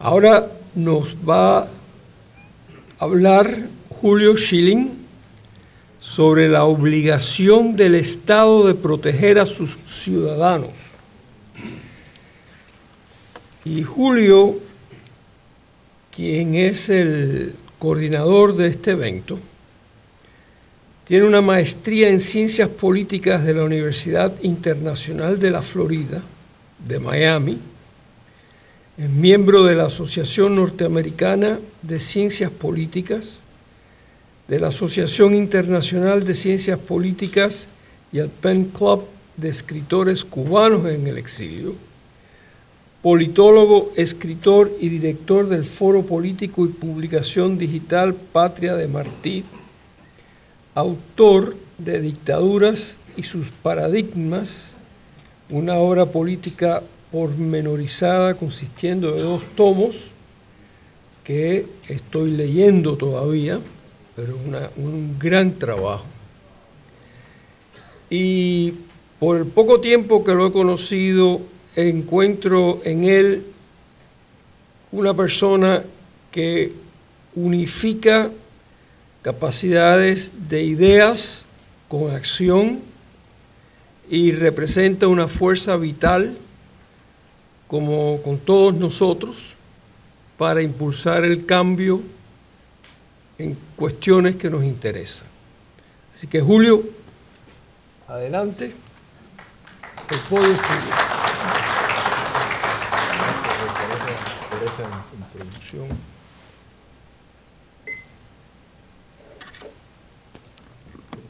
Ahora nos va a hablar Julio Schilling sobre la obligación del Estado de proteger a sus ciudadanos. Y Julio, quien es el coordinador de este evento, tiene una maestría en Ciencias Políticas de la Universidad Internacional de la Florida, de Miami. Es miembro de la Asociación Norteamericana de Ciencias Políticas, de la Asociación Internacional de Ciencias Políticas y el Pen Club de Escritores Cubanos en el Exilio, politólogo, escritor y director del Foro Político y Publicación Digital Patria de Martí, autor de Dictaduras y sus Paradigmas, una obra política pormenorizada consistiendo de 2 tomos que estoy leyendo todavía, pero un gran trabajo. Y por el poco tiempo que lo he conocido, encuentro en él una persona que unifica capacidades de ideas con acción y representa una fuerza vital, como con todos nosotros, para impulsar el cambio en cuestiones que nos interesan. Así que, Julio, adelante. El podio es tuyo. Por esa introducción.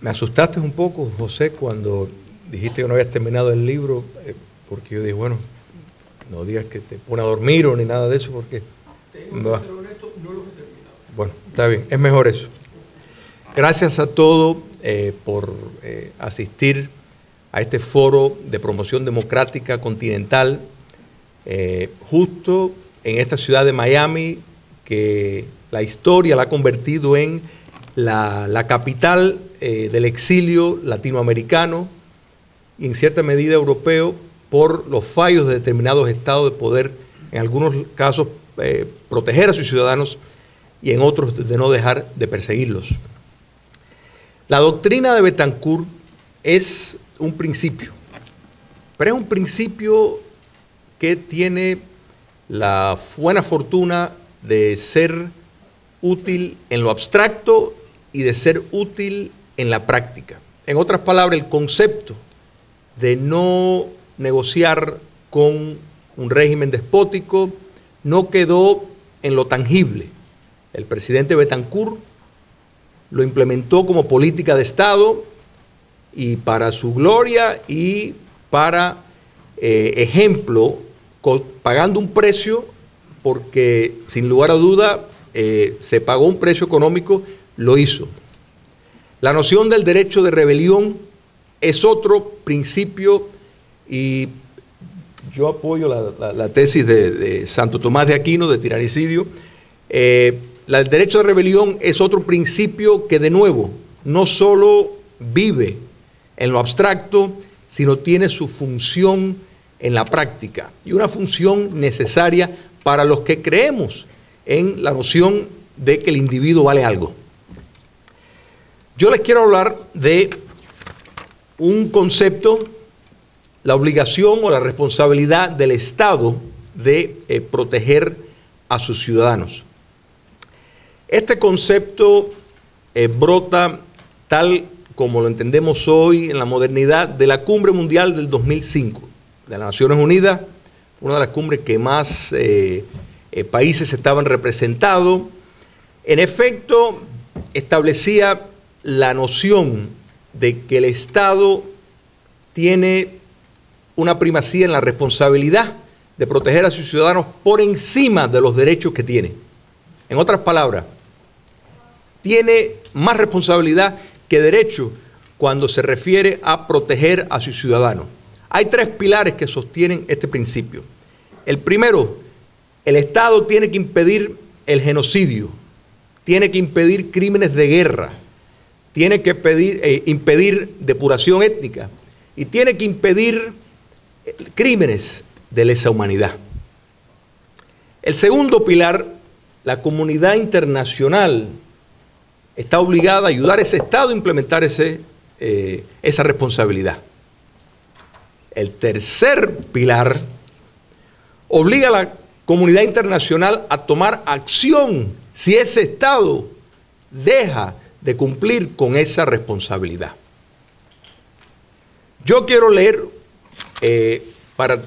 Me asustaste un poco, José, cuando dijiste que no habías terminado el libro, porque yo dije, bueno, no digas que te pone a dormir o ni nada de eso, porque... Tengo que ser honesto, no lo he terminado. Bueno, está bien, es mejor eso. Gracias a todos por asistir a este foro de promoción democrática continental, justo en esta ciudad de Miami, que la historia la ha convertido en la capital del exilio latinoamericano y en cierta medida europeo, por los fallos de determinados estados de poder, en algunos casos proteger a sus ciudadanos y en otros de no dejar de perseguirlos. La doctrina de Betancourt es un principio, pero es un principio que tiene la buena fortuna de ser útil en lo abstracto y de ser útil en la práctica. En otras palabras, el concepto de no negociar con un régimen despótico no quedó en lo tangible. El presidente Betancourt lo implementó como política de Estado y para su gloria y para ejemplo, pagando un precio, porque sin lugar a duda se pagó un precio económico, lo hizo. La noción del derecho de rebelión es otro principio y yo apoyo la tesis de Santo Tomás de Aquino, de tiranicidio. El derecho de rebelión es otro principio que, de nuevo, no solo vive en lo abstracto, sino tiene su función en la práctica y una función necesaria para los que creemos en la noción de que el individuo vale algo. Yo les quiero hablar de un concepto, la obligación o la responsabilidad del Estado de proteger a sus ciudadanos. Este concepto brota, tal como lo entendemos hoy en la modernidad, de la Cumbre Mundial del 2005, de las Naciones Unidas, una de las cumbres que más países estaban representados. En efecto, establecía la noción de que el Estado tiene una primacía en la responsabilidad de proteger a sus ciudadanos por encima de los derechos que tiene. En otras palabras, tiene más responsabilidad que derecho cuando se refiere a proteger a sus ciudadanos. Hay 3 pilares que sostienen este principio. El primero, el Estado tiene que impedir el genocidio, tiene que impedir crímenes de guerra, tiene que impedir depuración étnica y tiene que impedir crímenes de lesa humanidad. El segundo pilar, la comunidad internacional está obligada a ayudar a ese Estado a implementar esa responsabilidad. El tercer pilar obliga a la comunidad internacional a tomar acción si ese Estado deja de cumplir con esa responsabilidad. Yo quiero leer, para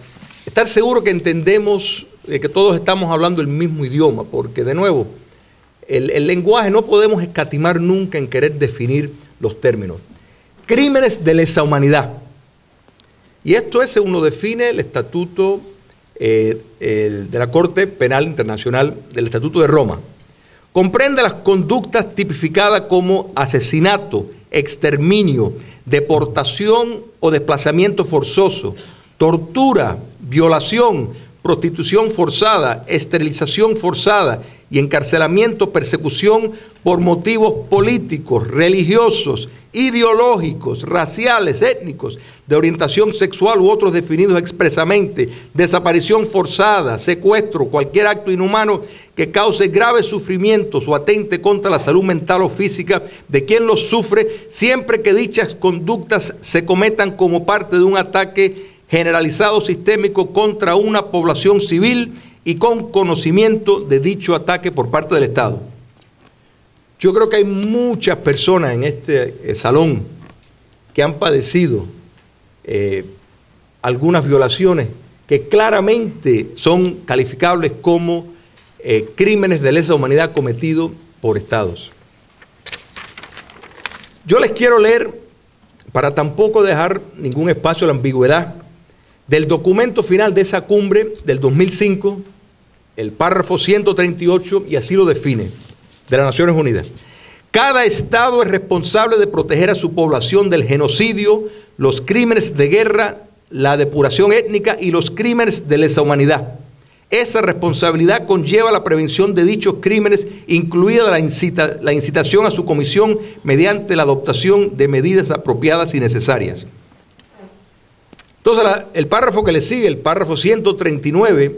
estar seguro que entendemos que todos estamos hablando el mismo idioma, porque de nuevo, el lenguaje no podemos escatimar nunca en querer definir los términos. Crímenes de lesa humanidad. Y esto es, según lo define el Estatuto de la Corte Penal Internacional, del Estatuto de Roma. Comprende las conductas tipificadas como asesinato, exterminio, deportación o desplazamiento forzoso, tortura, violación, prostitución forzada, esterilización forzada y encarcelamiento, persecución por motivos políticos, religiosos, ideológicos, raciales, étnicos, de orientación sexual u otros definidos expresamente, desaparición forzada, secuestro, cualquier acto inhumano que cause graves sufrimientos o atente contra la salud mental o física de quien los sufre, siempre que dichas conductas se cometan como parte de un ataque generalizado sistémico contra una población civil y con conocimiento de dicho ataque por parte del Estado. Yo creo que hay muchas personas en este salón que han padecido algunas violaciones que claramente son calificables como crímenes de lesa humanidad cometidos por Estados. Yo les quiero leer, para tampoco dejar ningún espacio a la ambigüedad, del documento final de esa cumbre del 2005, el párrafo 138, y así lo define, de las Naciones Unidas. Cada Estado es responsable de proteger a su población del genocidio, los crímenes de guerra, la depuración étnica y los crímenes de lesa humanidad. Esa responsabilidad conlleva la prevención de dichos crímenes, incluida la incitación a su comisión mediante la adoptación de medidas apropiadas y necesarias. Entonces, el párrafo que le sigue, el párrafo 139,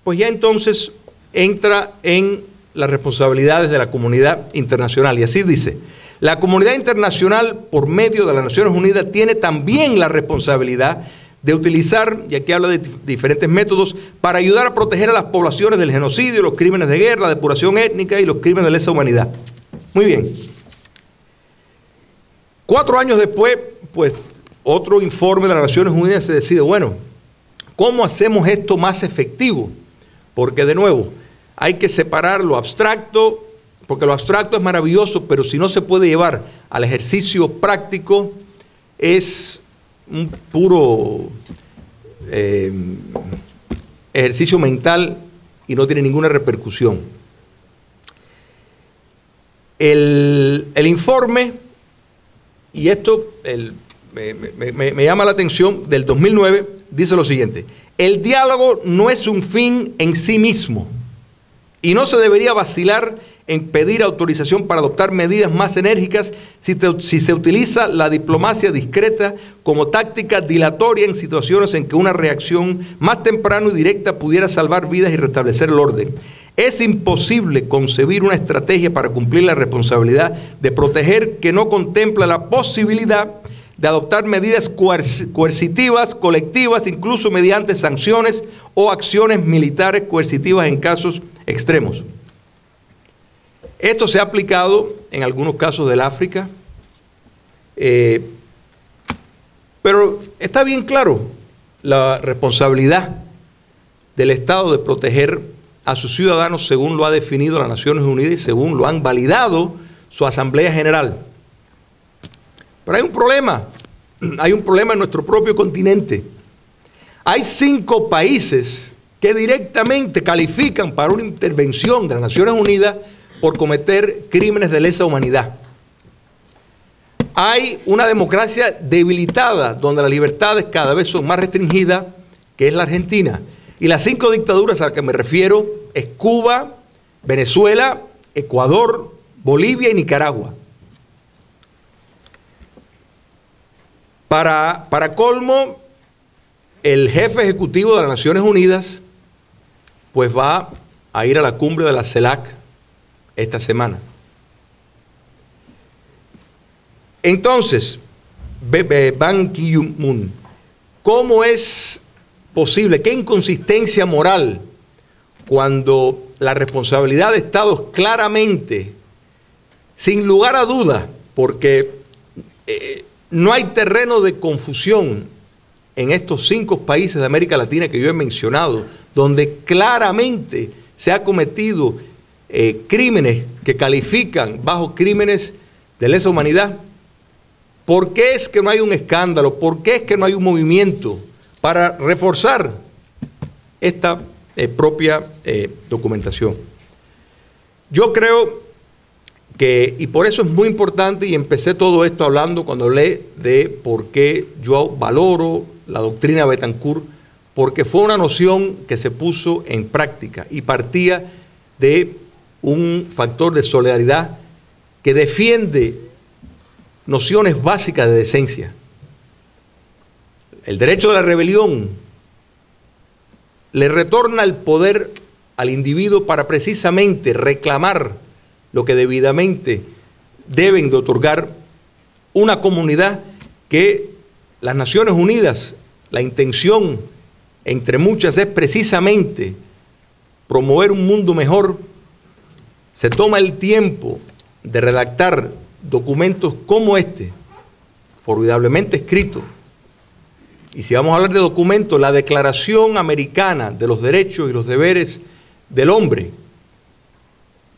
pues ya entonces entra en las responsabilidades de la comunidad internacional. Y así dice: la comunidad internacional, por medio de las Naciones Unidas, tiene también la responsabilidad de utilizar, y aquí habla de diferentes métodos, para ayudar a proteger a las poblaciones del genocidio, los crímenes de guerra, la depuración étnica y los crímenes de lesa humanidad. Muy bien. 4 años después, pues, otro informe de las Naciones Unidas se decide, bueno, ¿cómo hacemos esto más efectivo? Porque, de nuevo, hay que separar lo abstracto, porque lo abstracto es maravilloso, pero si no se puede llevar al ejercicio práctico, es un puro ejercicio mental y no tiene ninguna repercusión. El informe, y esto me llama la atención, del 2009, dice lo siguiente: el diálogo no es un fin en sí mismo y no se debería vacilar en pedir autorización para adoptar medidas más enérgicas si se utiliza la diplomacia discreta como táctica dilatoria en situaciones en que una reacción más temprana y directa pudiera salvar vidas y restablecer el orden. Es imposible concebir una estrategia para cumplir la responsabilidad de proteger que no contempla la posibilidad de adoptar medidas coercitivas, colectivas, incluso mediante sanciones o acciones militares coercitivas en casos extremos. Esto se ha aplicado en algunos casos del África, pero está bien claro la responsabilidad del Estado de proteger a sus ciudadanos según lo ha definido las Naciones Unidas y según lo han validado su Asamblea General. Pero hay un problema en nuestro propio continente. Hay 5 países que directamente califican para una intervención de las Naciones Unidas por cometer crímenes de lesa humanidad. Hay una democracia debilitada donde las libertades cada vez son más restringidas, que es la Argentina. Y las 5 dictaduras a las que me refiero es Cuba, Venezuela, Ecuador, Bolivia y Nicaragua. Para colmo, el jefe ejecutivo de las Naciones Unidas pues va a ir a la cumbre de la CELAC esta semana. Entonces, Ban Ki-moon, ¿cómo es posible? ¿Qué inconsistencia moral cuando la responsabilidad de Estados claramente, sin lugar a duda, porque no hay terreno de confusión en estos 5 países de América Latina que yo he mencionado, donde claramente se ha cometido crímenes que califican bajo crímenes de lesa humanidad? ¿Por qué es que no hay un escándalo? ¿Por qué es que no hay un movimiento para reforzar esta propia documentación? Yo creo que, y por eso es muy importante, y empecé todo esto hablando cuando hablé de por qué yo valoro la doctrina Bettencourt, porque fue una noción que se puso en práctica y partía de un factor de solidaridad que defiende nociones básicas de decencia. El derecho de la rebelión le retorna el poder al individuo para precisamente reclamar lo que debidamente deben de otorgar una comunidad que las Naciones Unidas, la intención entre muchas es precisamente promover un mundo mejor. Se toma el tiempo de redactar documentos como este, formidablemente escrito. Y si vamos a hablar de documentos, la Declaración Americana de los Derechos y los Deberes del Hombre,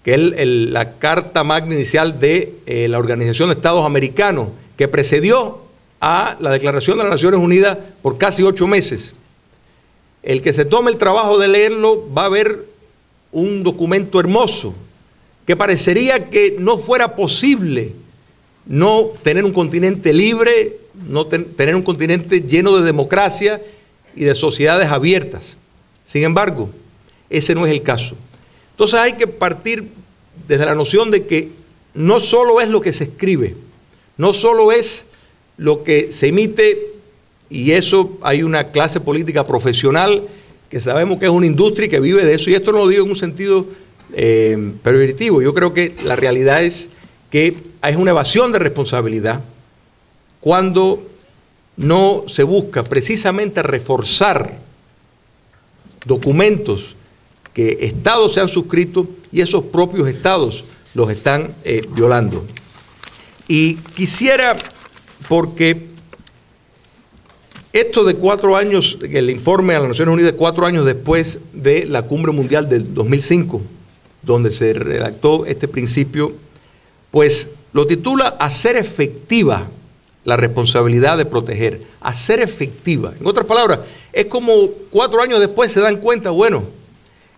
que es la carta magna inicial de la Organización de Estados Americanos, que precedió a la Declaración de las Naciones Unidas por casi 8 meses. El que se tome el trabajo de leerlo va a ver un documento hermoso, que parecería que no fuera posible no tener un continente libre, no tener un continente lleno de democracia y de sociedades abiertas. Sin embargo, ese no es el caso. Entonces hay que partir desde la noción de que no solo es lo que se escribe, no solo es lo que se emite, y eso hay una clase política profesional que sabemos que es una industria y que vive de eso, y esto no lo digo en un sentido peyorativo. Yo creo que la realidad es que es una evasión de responsabilidad cuando no se busca precisamente reforzar documentos que estados se han suscrito y esos propios estados los están violando. Y quisiera, porque esto de 4 años, el informe a las Naciones Unidas 4 años después de la Cumbre Mundial del 2005, donde se redactó este principio, pues lo titula Hacer efectiva la responsabilidad de proteger. Hacer efectiva. En otras palabras, es como 4 años después se dan cuenta, bueno,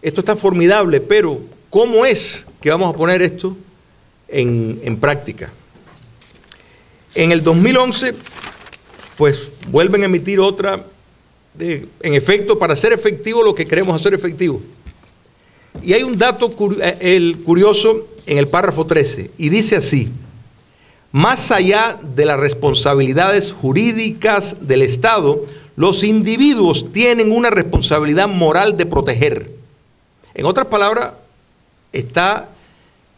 esto está formidable, pero ¿cómo es que vamos a poner esto en práctica? En el 2011, pues vuelven a emitir otra, en efecto, para hacer efectivo lo que queremos hacer efectivo. Y hay un dato curioso en el párrafo 13, y dice así: más allá de las responsabilidades jurídicas del Estado, los individuos tienen una responsabilidad moral de proteger. En otras palabras, está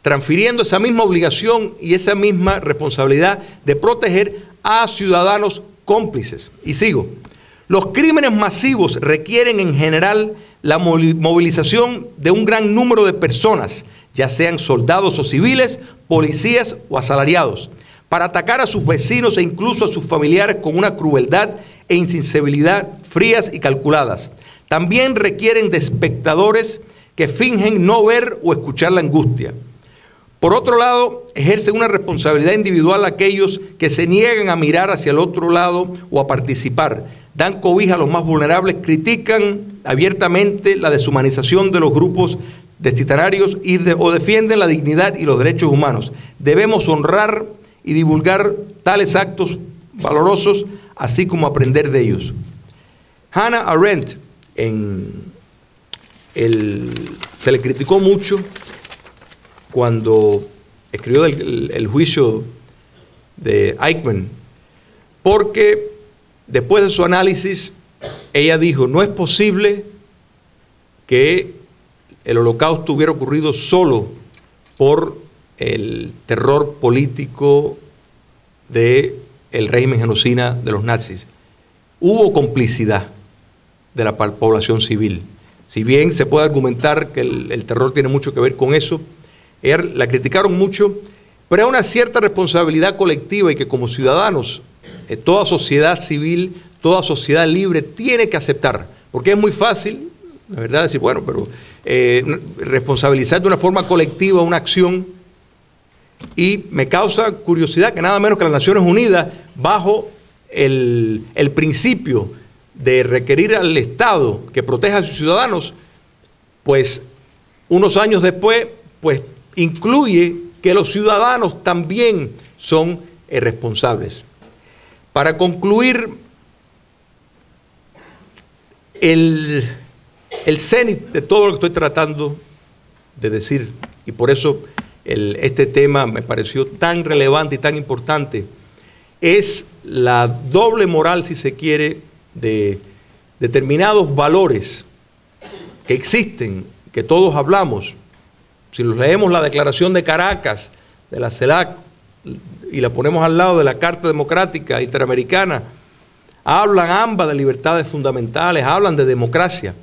transfiriendo esa misma obligación y esa misma responsabilidad de proteger a ciudadanos cómplices. Y sigo. Los crímenes masivos requieren en general la movilización de un gran número de personas, ya sean soldados o civiles, policías o asalariados, para atacar a sus vecinos e incluso a sus familiares con una crueldad e insensibilidad frías y calculadas. También requieren de espectadores que fingen no ver o escuchar la angustia. Por otro lado, ejercen una responsabilidad individual aquellos que se niegan a mirar hacia el otro lado o a participar, dan cobija a los más vulnerables, critican abiertamente la deshumanización de los grupos destinatarios o defienden la dignidad y los derechos humanos. Debemos honrar y divulgar tales actos valorosos, así como aprender de ellos. Hannah Arendt, se le criticó mucho cuando escribió el juicio de Eichmann, porque después de su análisis, ella dijo, no es posible que el Holocausto hubiera ocurrido solo por el terror político del régimen genocida de los nazis. Hubo complicidad de la población civil. Si bien se puede argumentar que el terror tiene mucho que ver con eso, la criticaron mucho, pero hay una cierta responsabilidad colectiva y que como ciudadanos, toda sociedad civil, toda sociedad libre tiene que aceptar, porque es muy fácil, la verdad, decir, bueno, pero responsabilizar de una forma colectiva una acción, y me causa curiosidad que nada menos que las Naciones Unidas, bajo el principio de requerir al Estado que proteja a sus ciudadanos, pues unos años después, pues incluye que los ciudadanos también son responsables. Para concluir, el cénit de todo lo que estoy tratando de decir, y por eso este tema me pareció tan relevante y tan importante, es la doble moral, si se quiere, de determinados valores que existen, que todos hablamos. Si leemos la Declaración de Caracas, de la CELAC, y la ponemos al lado de la Carta Democrática Interamericana, hablan ambas de libertades fundamentales, hablan de democracia.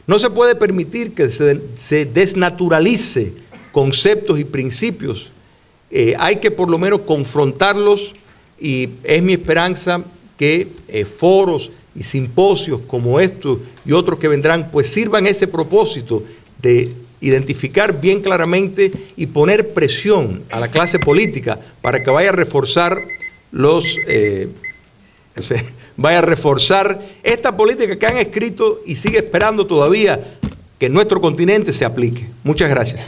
No se puede permitir que se desnaturalice conceptos y principios. Hay que por lo menos confrontarlos, y es mi esperanza que foros y simposios como estos y otros que vendrán, pues sirvan ese propósito de identificar bien claramente y poner presión a la clase política para que vaya a reforzar esta política que han escrito y sigue esperando todavía que en nuestro continente se aplique. Muchas gracias.